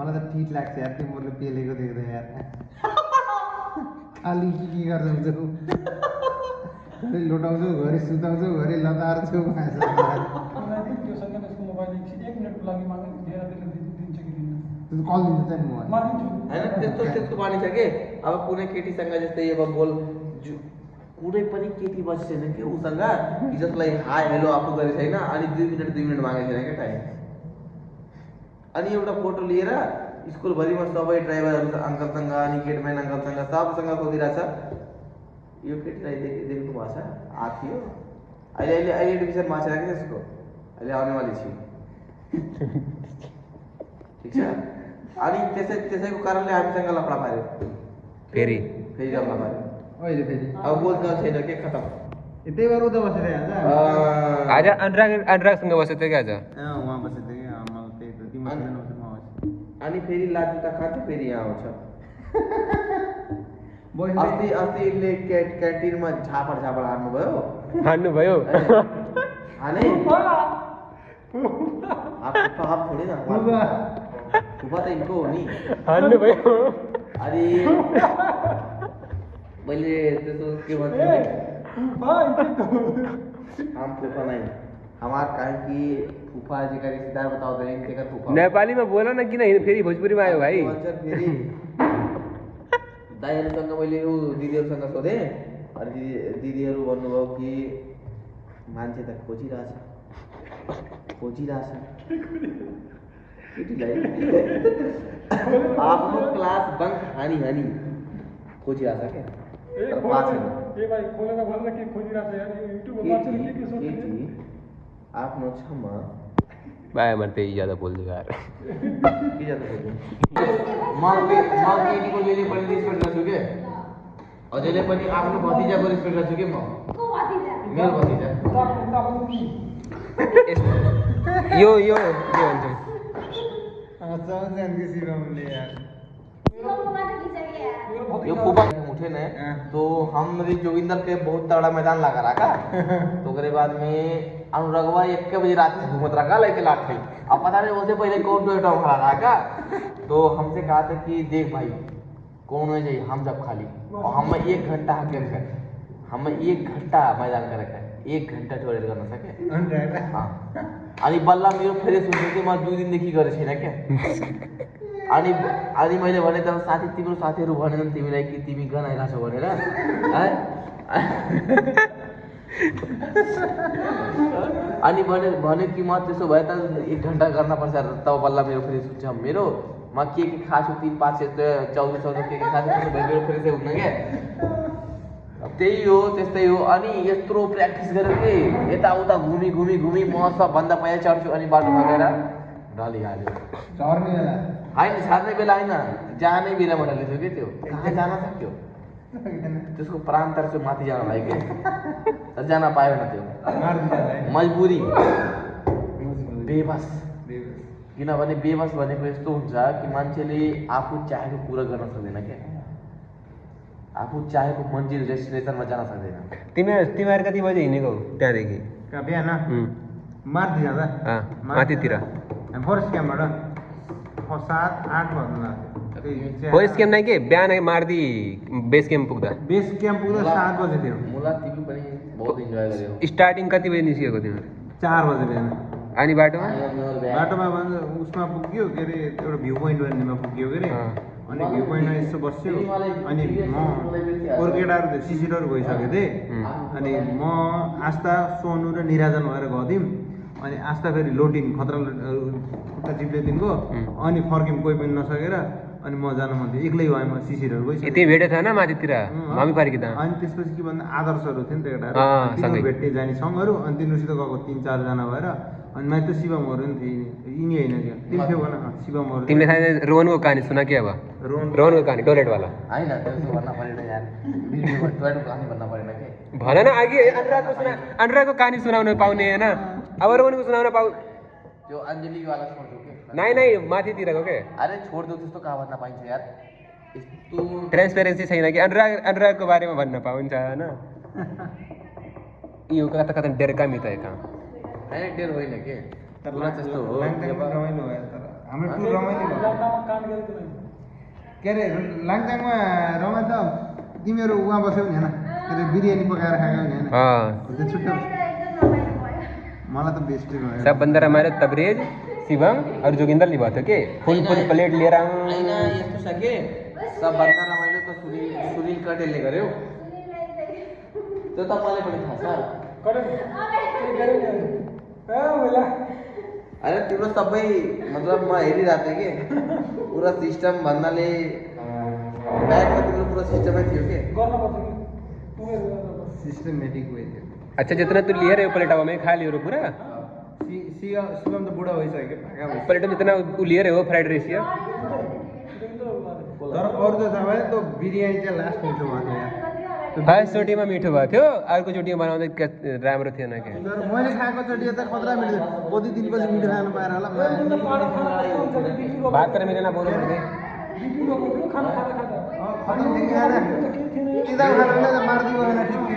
मलाई त ठिक लाग्छ यार तिमीहरूले पेलेको देख्दा यार खाली के गर्छौ घरि लोटाउँछौ घरि सुताउँछौ घरि लतार्छौ त्यो सँग त्यसको मोबाइल 1 मिनेटको लागि माग्नु दिन्छ कि दिन्छ कल दिन्छ चाहिँ म होइन त्यस्तो बानी छ कि अब कुनै केटीसँग जस्तै अब बोल कुनै पनि केटी बसेको छैन कि उसँग जसलाई हाई हेलो आफू गरेको छैन अनि 2 मिनट मागेको छैन क्या टाइम अनि एउटा फोटो लिएर स्कुलभरिमा सबै ड्राइभरहरू अङ्कलसँग अनि गेटम्यान अङ्कलसँग सबसँग सोधिरहेछ यो केटीलाई देख्नु भएको छ आएको थियो अहिले एडमिसन मासेर कि त्यसको अहिले आउनेवाली छु ठिक छ अनि त्यसैको कारणले हामीसँग लफडा पार्यो फेरि लफडा पार्यो अहिले फेरि अब बोल्न छैन के खतम त्यही भएर उता बसेर आज अनुरागसँग बसेको थियो क्या आज उहाँ बसेको थियो कि मलाई त्यही त तिमीसँग नबसेर म बसेँ अनि फेरि लाजुटा खान्छ फेरि यहाँ आउँछ अस्ति यसले क्यान्टिनमा झापड हान्नुभयो हाने आप थोड़ी ना फुपा त इनको हो नि हान्नुभयो अरे मैले त्यसो के भन्छु हम फूफा नहीं हमार काहे कि फूफा जी का रिश्तेदार बताओ तो इनके का फूफा नेपाली में बोला ना किन फेरि भोजपुरीमा आयो भाइ फेरि दाइहरूसँग मैले यो दिदीहरूसँग सोधेँ अनि दिदीहरू भन्नुभयो कि मान्छे त खोजिरहेछ केटीलाई आफ्नो क्लास बङ्क हानी खोजिरहेछ क्या भाइ खोलेर भन्न के खोजिरहेछ यार युट्युबमा मान्छेले के सोच्छ आफ्नो क्षमा भाइ मैले त्यही ज्यादा बोल्दै यार के ज्यादा बोल्नु म केटीको लिए पनि रिस्पेक्ट गर्छु के अझैले पनि आफ्नो भतिजाको रिस्पेक्ट गर्छु के म मेरो भतिजा यो के भन्छ यो फूफा उठे न तो हम जोगिंदर के बहुत तगड़ा मैदान लगा रखा तो उसके बाद में अनुरागवा 1 बजे रात से घूमत रखा लेके लाठी अब पता नहीं उससे पहले कौन टोयोटा खड़ा रखा तो हमसे कहा था कि देख भाई कौन है जाइए हम जब खाली और हम 1 घंटा गेम कर हम 1 घंटा मैदान कर रखा 1 घंटा टोरेट गर्न सके अनि बल्ल मेरो फ्रेस हुन्छ कि म 2 दिनदेखि गरेको छैन क्या अनि मैले भने त साथी तिम्रो साथीहरू भनेन तिमीलाई कि तिमी गनाइरहेछौ भनेर अनि भने कि म त्यसो भए त 1 घन्टा गर्न पर्छ तब बल्ल मेरो फ्रेस हुन्छ मेरो म के खाछु 3-5 14 के खाछु त्यसो भए मेरो फ्रेसै हुन्न क्या त्यही हो त्यस्तै हो अनि यत्रो प्र्याक्टिस गरेर के यताउता घुमी म सबभन्दा पहिला चढ्छु अनि बाटोमा गएर ढलिहाल्यो होइन छाड्ने बेला होइन जाने बेलामा ढलेको थियो कि त्यो कहाँ जान सक्यो त्यसको प्राण तर चाहिँ माथि जान लाग्यो कि जान पाएन त्यो मजबुरी बेबस किनभने बेबस भनेको यस्तो हुन्छ कि मान्छेले आफू चाहेको कुरा गर्न सक्दैन क्या आफू चाहेको मन्जिल डेस्टिनेसनमा जान सक्दैन तिमीहरू कति बजे हिँडेको त्यहाँदेखि बिहान माथि जाँदा माथितिर फरेस्ट क्याम्पबाट 7-8 भन्नु फरेस्ट क्याम्प नै के बिहान मार्दी बेस क्याम्प पुग्दा 7 बजे थियो मुला तिमी पनि बहुत इन्जोय गर्यौ स्टार्टिङ कति बजे निस्किएको तिम्रो 4 बजे बिहान अनि बाटोमा उसमा पुग्यो के अरे एउटा भ्यू पोइन्ट भन्नेमा पुग्यो के अरे अनि भ्यू पोइन्टमा यसो बस्यो अनि म कोर्केटाहरू सिसिटहरू भइसकेको थिएँ अनि म आस्था सोनु र निराजन भएर गएको थियौँ अनि आस्था फेरि लोटिङ खतरा खुट्टा चिप्लेदेखिको अनि फर्क्यौँ कोही पनि नसकेर अनि म जानु मन थियो एक्लै भएँ म सिसिरहरू गइसकेँ यति भेटेको थिएन माथितिर मम्मी पार्की त अनि त्यसपछि के भन्दा आदर्शहरू थियो नि त केटाहरू भेट्ने जाने सङ्घहरू अनि तिनीहरूसित गएको 3-4 जना भएर अनि माथि त शिवमहरू नि थिए यिनी होइन क्या तिमी थियो भन शिवमहरू तिमीले थाहा रोहनको कहानी सुना कि अब रोहनको कहानी टोयलेटवाला होइन त्यसो भन्न परेन यार भिडियोमा टोयलेटको कहानी भन्न परेन के भन न अघि अनुरागको कहानी सुनाउन पाउने होइन अब रोहनको सुनाउन पाउ त्यो अञ्जलीवाला छोड्दो के नै माथितिरको के अरे छोड्दो त्यस्तो कहाँ भन्न पाइन्छ यार यस्तो ट्रान्सपेरेन्सी छैन कि अनुरागको बारेमा भन्न पाउँछ होइन यो कता डेढ कामी त कहाँ होइन डेढ होइन के पुरा त्यस्तो हो रमाइलो भयो तर हाम्रो टुर रमाइलो भयो लाङ्टामा काण्ड गरेको नै के अरे लाङटाङमा रमाइलो त तिमीहरू उहाँ बस्यौ नि होइन के अरे बिरयानी पकाएर खायौ नि होइन त्यो छुट्टै मलाई त बेस्टै भयो सबभन्दा रमाइलो तबरेज शिवम और जोगिंदर नहीं भएको थियो के फुल प्लेट लिएर होइन यस्तो छ के सबभन्दा रमाइलो त सुनिल कटेलले गर्यो त्यो त मलाई पनि थाहा छ कटे होला अरे तिम्रो सबै मतलब म हेरिरहेको थिएँ कि पुरा सिस्टम भन्नाले ब्यागमा तिम्रो पुरा सिस्टमै थियो के गर्न पर्छ कि उमेर गर्नुपर्छ सिस्टमेटिक वे थियो अच्छा जितना तू लिए रहे हो प्लेट में खा लियो पूरा शिवम त बुढा भइसक्यो भागा भइसक्यो प्लेट में जितना तू लिए रहे हो फ्राइड राइस या तर अरू त थाहा भयो त्यो बिरयानी चाहिँ लास्ट मिठो भएको थियो यार फर्स्ट चोटीमा मिठो भएको थियो अर्को चोटीमा बनाउँदा राम्रो थिएन के तर मैले खाएको चोटि त खतरा मिठो थियो कति दिनपछि मिठो खानु पाएर होला बात तर मिलेन बोल्नु पर्दै खाना खाँदा खाँदा खतम थियो कि खाना किताब खानाले त मार्दियो होइन ठिक